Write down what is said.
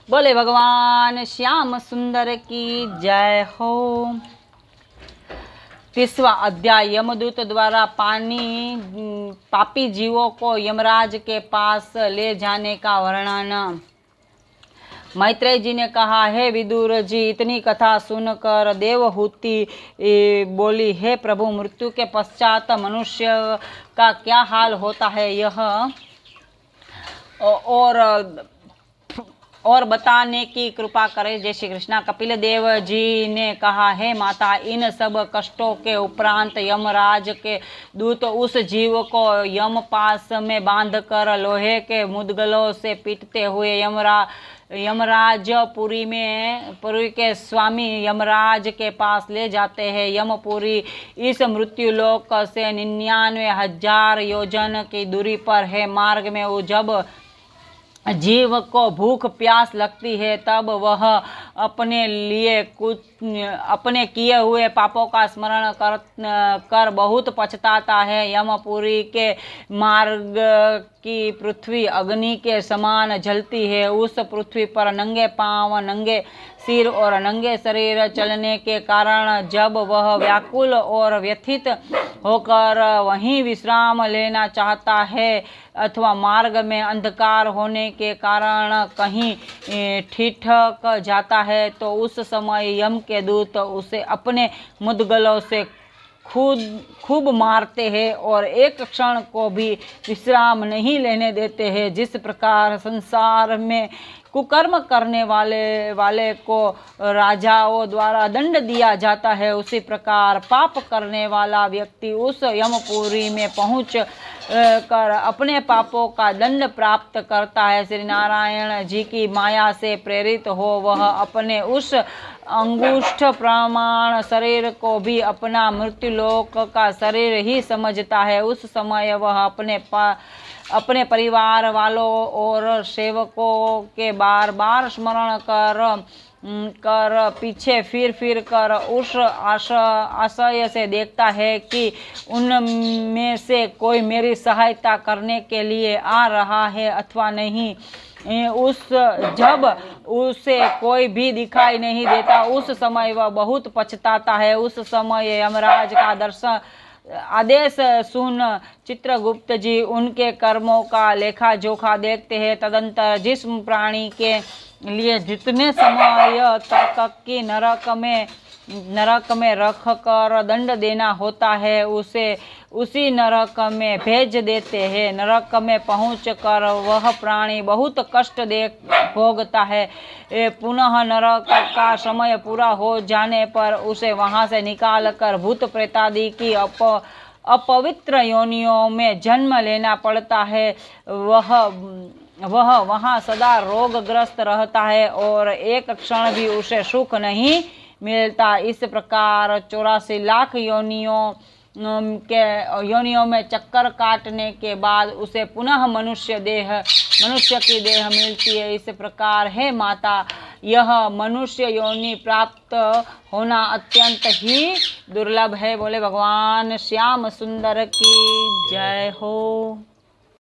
बोले भगवान श्याम सुंदर की जय हो। 30वां अध्याय यमदूत द्वारा पापी जीवों को यमराज के पास ले जाने का वर्णन। मैत्रेय जी ने कहा, हे विदुर जी, इतनी कथा सुनकर देवहूति बोली, हे प्रभु, मृत्यु के पश्चात मनुष्य का क्या हाल होता है, यह और बताने की कृपा करें। जय श्री कृष्णा। कपिल देव जी ने कहा, हे माता, इन सब कष्टों के उपरांत यमराज के दूत उस जीव को यमपास में बांधकर लोहे के मुद्गलों से पीटते हुए यमराजपुरी के स्वामी यमराज के पास ले जाते हैं। यमपुरी इस मृत्युलोक से 99,000 योजन की दूरी पर है। मार्ग में जब जीव को भूख प्यास लगती है, तब वह अपने किए हुए पापों का स्मरण कर बहुत पछताता है। यमपुरी के मार्ग की पृथ्वी अग्नि के समान जलती है। उस पृथ्वी पर नंगे पांव, नंगे सिर और नंगे शरीर चलने के कारण जब वह व्याकुल और व्यथित होकर वहीं विश्राम लेना चाहता है, अथवा मार्ग में अंधकार होने के कारण कहीं ठिठक जाता है, तो उस समय यम के दूत उसे अपने मुद्गलों से खूब मारते हैं और एक क्षण को भी विश्राम नहीं लेने देते हैं। जिस प्रकार संसार में कुकर्म करने वाले को राजाओं द्वारा दंड दिया जाता है, उसी प्रकार पाप करने वाला व्यक्ति उस यमपुरी में पहुँच कर अपने पापों का दंड प्राप्त करता है। श्री नारायण जी की माया से प्रेरित हो वह अपने उस अंगुष्ठ प्रमाण शरीर को भी अपना मृत्युलोक का शरीर ही समझता है। उस समय वह अपने परिवार वालों और सेवकों के बार बार स्मरण कर पीछे फिर कर उस आशय से देखता है कि उनमें से कोई मेरी सहायता करने के लिए आ रहा है अथवा नहीं। जब उसे कोई भी दिखाई नहीं देता, उस समय वह बहुत पछताता है। उस समय यमराज का आदेश सुन चित्रगुप्त जी उनके कर्मों का लेखा जोखा देखते हैं। तदंतर जिस प्राणी के लिए जितने समय तक की नरक में रख कर दंड देना होता है, उसे उसी नरक में भेज देते हैं। नरक में पहुँच कर वह प्राणी बहुत कष्ट भोगता है। पुनः नरक का समय पूरा हो जाने पर उसे वहां से निकाल कर भूत प्रेतादि की अपवित्र योनियों में जन्म लेना पड़ता है। वह वहाँ सदा रोगग्रस्त रहता है और एक क्षण भी उसे सुख नहीं मिलता। इस प्रकार 84 लाख योनियों में चक्कर काटने के बाद उसे पुनः मनुष्य की देह मिलती है। इस प्रकार है माता, यह मनुष्य योनि प्राप्त होना अत्यंत ही दुर्लभ है। बोले भगवान श्याम सुंदर की जय हो।